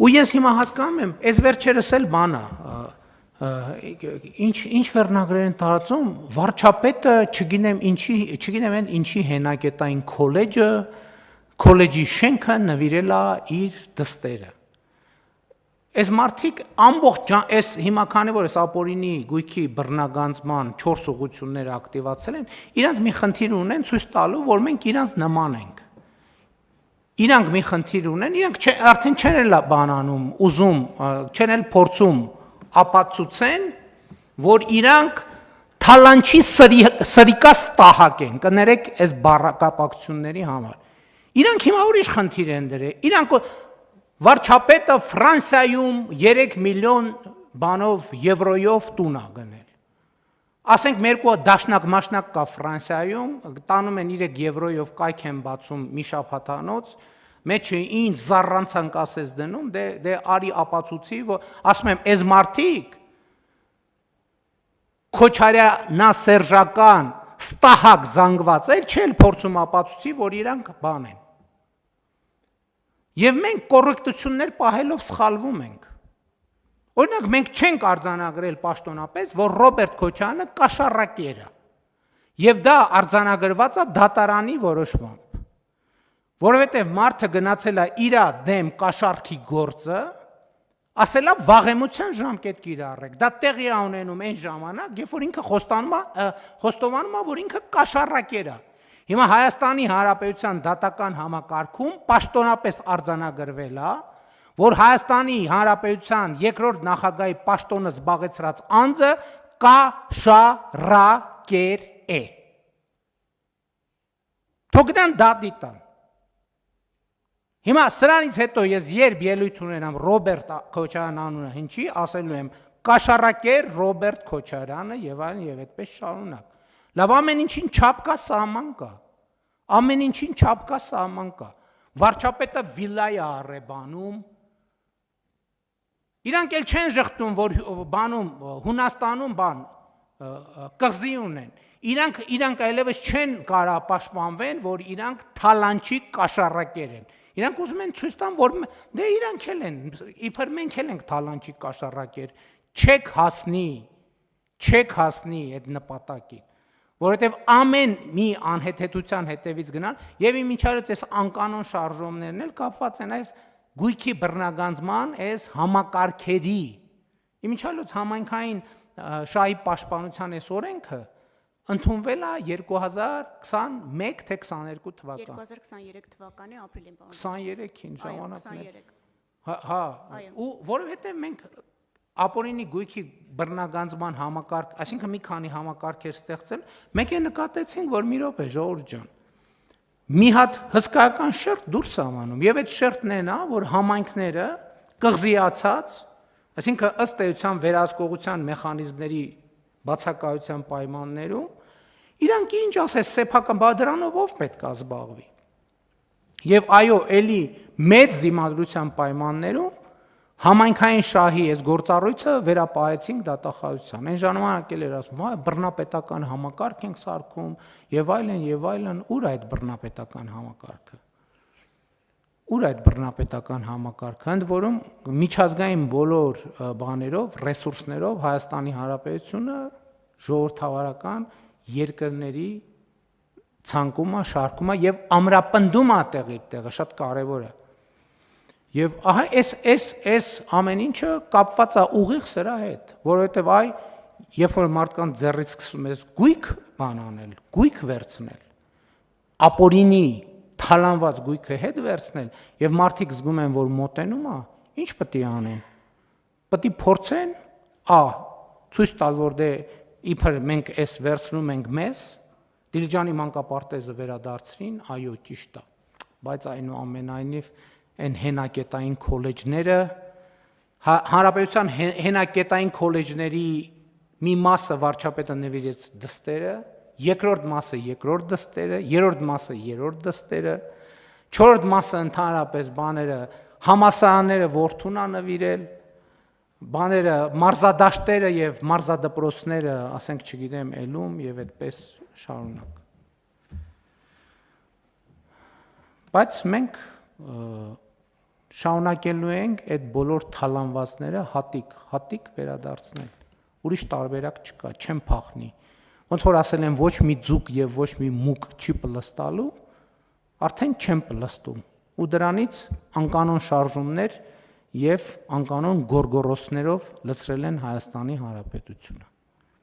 Ու ես հիմա հասկանում եմ, այս վերջերս էլ բանը, ինչ վերնագրեր են տարածում, վարչապետը, չգիտեմ ինչի հենակետային քոլեջի շենքը նվիրել է իր դստերը։ Այս մարդիկ ամբողջ այս հիմա քանի որ այս ապօրինի գույքի բռնագանձման 4 ուղղությունները ակտիվացել են, իրանք մի խնդիր ունեն ցույց տալու, որ մենք իրանք նման ենք։ Իրանք մի խնդիր ունեն, իրանք արդեն չեն էլ բանանում, ուզում, չեն էլ փորձում ապացուցեն, որ իրանք թալանչի սրիկա ստահակ են, կներեք այս բառակապակցությունների համար։ Իրանք հիմա ուրիշ խնդիր են դրել, իրանք վարչապետը Ֆրանսիայում 3 միլիոն բանով եվրոյով տուն է գնել։ Ասենք մերկու դաշնակ մաշնակ կա Ֆրանսիայում, տանում են 3 եվրոյով կայք են բացում մի շաբաթանոց, մեջը ինչ զառանցանք ասես դնում, դե արի ապացուցի, որ ասում եմ, այս մարդիկ Քոչարյանա սերժական ստահակ զանգված էլ չել փորձում ապացուցի, որ իրանք բան են։ Եվ մենք կոռեկտություններ պահելով սխալվում ենք։ Օրինակ մենք չենք արձանագրել պաշտոնապես, որ Ռոբերտ Քոչարյանը կաշառակեր է։ Եվ դա արձանագրված է դատարանի որոշմամբ։ Որովհետև մարդը գնացել է իր դեմ կաշառքի գործը, ասել է վաղեմության ժամկետ կիրառեք։ Դա տեղի է ունենում այն ժամանակ, երբ որ ինքը խոստովանում է, որ ինքը կաշառակեր է։ Հիմա Հայաստանի Հանրապետության դատական համակարգում պաշտոնապես արձանագրվել է, որ Հայաստանի Հանրապետության երկրորդ նախագահի պաշտոնը զբաղեցրած անձը կաշառակեր է։ Թողնան դատի տան։ Հիմա սրանից հետո ես երբ ելույթ ունենամ Ռոբերտ Քոչարյան անունը հնչի, ասելու եմ կաշառակեր Ռոբերտ Քոչարյանը եւ այլն եւ այդպես շարունակ։ Լավ, ամեն ինչին չափ կա, սահման կա։ Ամեն ինչին չափ կա, սահման կա։ Վարչապետը վիլա է առեբանում։ Իրանք էլ չեն ժխտում, որ բանում Հունաստանում բան կղզի ունեն։ Իրանք այլևս չեն կարա պաշտպանվեն, որ իրանք թալանչի կաշառակեր են։ Իրանք ուզում են ցույց տան, որ դե իրանք էլ են, իբր մենք էլ ենք թալանչի կաշառակեր, չեք հասնի այդ նպատակին։ Որովհետև ամեն մի անհեթեթության հետևից գնան, եւ իմիջիայլոց այս անկանոն շարժումներն էլ կապված են այս գույքի բռնագանձման, այս համակարգերի։ Իմիջիայլոց համայնքային շահի պաշտպանության այս օրենքը ընդունվել է 2021 թե 22 թվական։ 2023 թվականի ապրիլին բան։ 23-ին ժամանակներ։ Հա, ու որովհետև մենք ապօրինի գույքի բռնագանձման համակարգ, այսինքն մի քանի համակարգեր ստեղծել, մենք է նկատեցինք, որ մի րոպե ժողովուրդ ջան, մի հատ հսկայական շերտ դուրս ամանում, եւ այդ շերտն է նա, որ համայնքները կղզիացած, այսինքն ըստ էության վերահսկողության մեխանիզմների բացակայության պայմաններում, իրանք ինչ ասես սեփական բادرանով ով պետք է զբաղվի։ Եվ այո, էլի մեծ դիմադրության պայմաններում համայնքային շահի այս գործառույթը վերապահեցինք դատախազության։ Այն ժամանակ էլ էր ասում, վայ, բռնապետական համակարգ ենք սարքում եւ այլն, ուր այդ բռնապետական համակարգը։ Ուր այդ բռնապետական համակարգը, ընդ որում միջազգային բոլոր բաներով, ռեսուրսներով Հայաստանի Հանրապետությունը ժողովրդավարական երկրների ցանկում է, շարքում է եւ ամրապնդում է տեղը, շատ կարեւոր է։ Եվ ահա այս ամեն ինչը կապված է ուղիղ սրա հետ, որովհետև երբ որ մարդկանց ձեռից սկսում ես գույք բան անել, գույք վերցնել, ապօրինի թալանված գույքը հետ վերցնել, եւ մարդիկ զգում են, որ մոտենում է, ինչ պետք է անեն։ Պետք է փորձեն, ցույց տալ, որ դե իբր մենք այս վերցնում ենք մեզ, Դիլիջանի մանկապարտեզը վերադարձրին, այո, ճիշտ է, բայց այնուամենայնիվ այն հենակետային քոլեջները, հանրապետության հենակետային քոլեջների մի մասը վարչապետը նվիրեց դստերը, երկրորդ մասը երկրորդ դստերը, երրորդ մասը երրորդ դստերը, չորրորդ մասը ընդհանրապես բաները, համալսարանները որդուն է նվիրել, բաները, մարզադաշտերը եւ մարզադպրոցները, ասենք չգիտեմ, ելում եւ այդպես շարունակ։ Բայց մենք շարունակելու ենք այդ բոլոր թալանվածները հատիկ վերադարձնել։ Ուրիշ տարբերակ չկա, չեմ փախնի։ Ոնց որ ասել են ոչ մի ձուկ եւ ոչ մի մուկ չի պլստալու, արդեն չեմ պլստում։ Ու դրանից անկանոն շարժումներ եւ անկանոն գորգորոսներով լցրել են Հայաստանի Հանրապետությունը։